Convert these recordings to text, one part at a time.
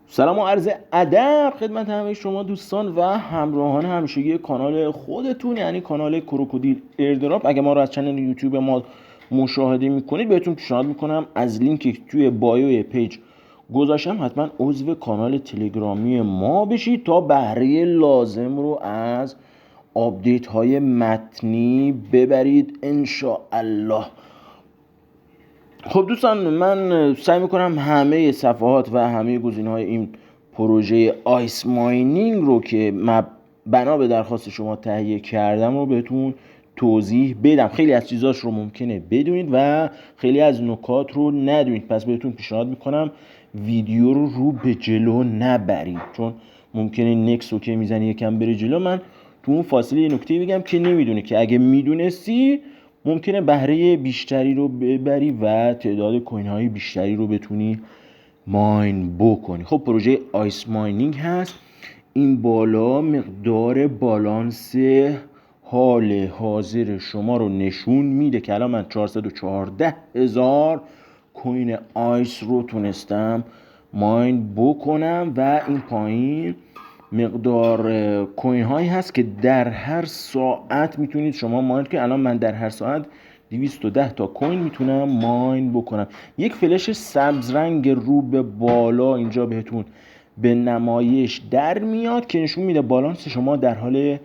سلام و عرض ادب خدمت همه شما دوستان و همراهان همیشگی کانال خودتون، یعنی کانال کروکودیل ایردراپ. اگه ما رو از چنل یوتیوب ما مشاهده میکنید بهتون پیشنهاد میکنم از لینکی که توی بایو پیج گذاشتم حتما عضو کانال تلگرامی ما بشید تا بهره لازم رو از آپدیت های متنی ببرید انشاءالله. خب دوستان، من سعی میکنم همه صفحات و همه گزینه‌های این پروژه آیس ماینینگ رو که بنا به درخواست شما تهیه کردم رو بهتون توضیح بدم. خیلی از چیزاش رو ممکنه بدونید و خیلی از نکات رو ندونید، پس بهتون پیشنهاد میکنم ویدیو رو به جلو نبرید، چون ممکنه نکس رو که میزنی یکم بره جلو. من تو اون فاصله یه نکته بگم که نمیدونی، که اگه میدونستی ممکنه بهره بیشتری رو ببری و تعداد کوین های بیشتری رو بتونی ماین بکنی. خب پروژه آیس ماینینگ هست. این بالا مقدار بالانس حال حاضر شما رو نشون میده که الان من 414,000 کوین آیس رو تونستم ماین بکنم و این پایین مقدار کوین هایی هست که در هر ساعت میتونید شما ماین کنید. الان من در هر ساعت 210 تا کوین میتونم ماین بکنم. یک فلش سبز رنگ رو به بالا اینجا بهتون به نمایش در میاد که نشون میده بالانس شما در حال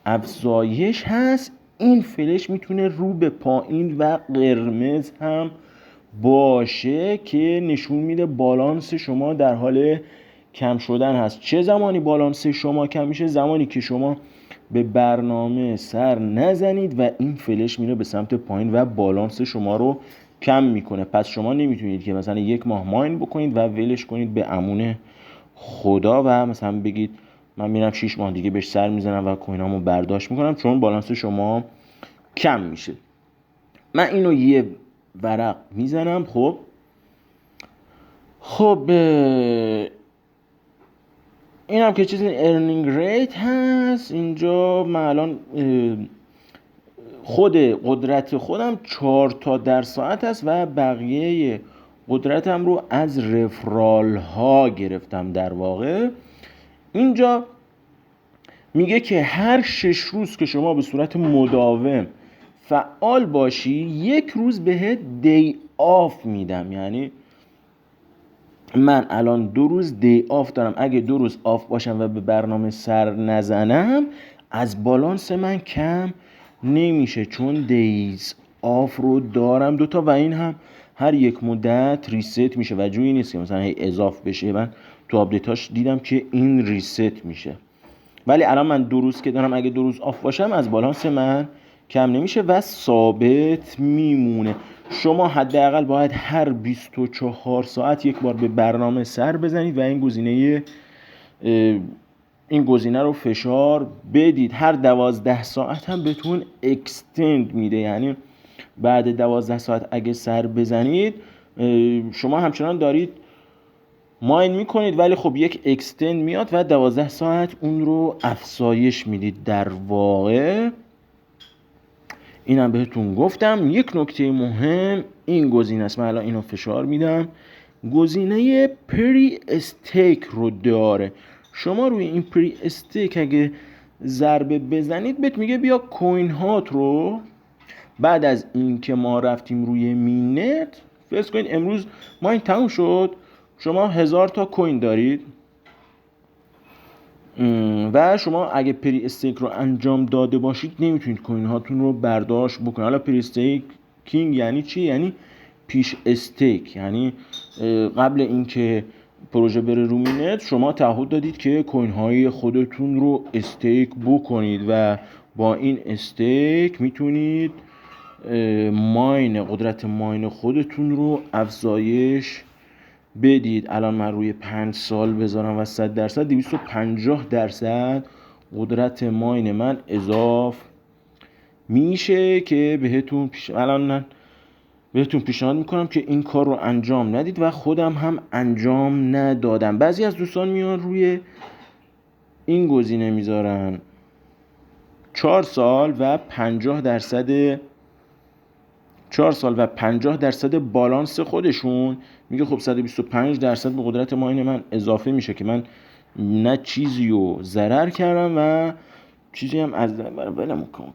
افزایش هست. این فلش میتونه رو به پایین و قرمز هم باشه که نشون میده بالانس شما در حال کم شدن هست. چه زمانی بالانس شما کم میشه؟ زمانی که شما به برنامه سر نزنید و این فلش میره به سمت پایین و بالانس شما رو کم میکنه. پس شما نمیتونید که مثلا یک ماه ماین بکنید و ولش کنید به امون خدا و مثلا بگید من میرم 6 ماه دیگه بهش سر میزنم و کوینامو برداشت میکنم، چون بالانس شما کم میشه. من اینو یه ورق میزنم. خب این هم که چیز ارنینگ ریت هست. اینجا من الان خود قدرت خودم 4 تا در ساعت هست و بقیه قدرتم رو از رفرال ها گرفتم. در واقع اینجا میگه که هر 6 روز که شما به صورت مداوم فعال باشی 1 روز بهت دی آف میدم. یعنی من الان 2 روز دی آف دارم. اگه 2 روز آف باشم و به برنامه سر نزنم از بالانس من کم نمیشه، چون دیز آف رو دارم 2 تا و این هم هر یک مدت ریست میشه و جویی نیست که مثلا هی اضاف بشه. من تو آپدیتاش دیدم که این ریست میشه، ولی الان من 2 روز که دارم اگه 2 روز آف باشم از بالانس من کم نمیشه و ثابت میمونه. شما حداقل باید هر 24 ساعت یک بار به برنامه سر بزنید و این گزینه رو فشار بدید. هر 12 ساعت هم بهتون اکستند میده، یعنی بعد 12 ساعت اگه سر بزنید شما همچنان دارید ماین میکنید، ولی خب یک اکستند میاد و 12 ساعت اون رو افزایش میدید. در واقع اینم بهتون گفتم. یک نکته مهم این گزینه است. من الان اینو فشار میدم. گزینه پری استیک رو داره. شما روی این پری استیک اگه ضربه بزنید بهت میگه بیا کوین هات رو بعد از این که ما رفتیم روی مینت، فرض کنید امروز ماین تموم شد، شما 1000 تا کوین دارید و شما اگه پری استیک رو انجام داده باشید نمیتونید کوین هاتون رو برداشت بکنید. حالا پری استیکینگ یعنی چی؟ یعنی پیش استیک، یعنی قبل اینکه پروژه بره رو مینت شما تعهد دادید که کوین های خودتون رو استیک بکنید و با این استیک میتونید قدرت ماین خودتون رو افزایش بدید. الان من روی 5 سال بذارم و 100%، 250% قدرت ماین من اضاف میشه که بهتون پیشنهاد میکنم که این کار رو انجام ندید و خودم هم انجام ندادم. بعضی از دوستان میان روی این گزینه میذارن 4 سال و 50% بالانس خودشون میگه خب 125% به قدرت ماین من اضافه میشه که من نه چیزی رو ضرر کردم و چیزی هم از ولم کن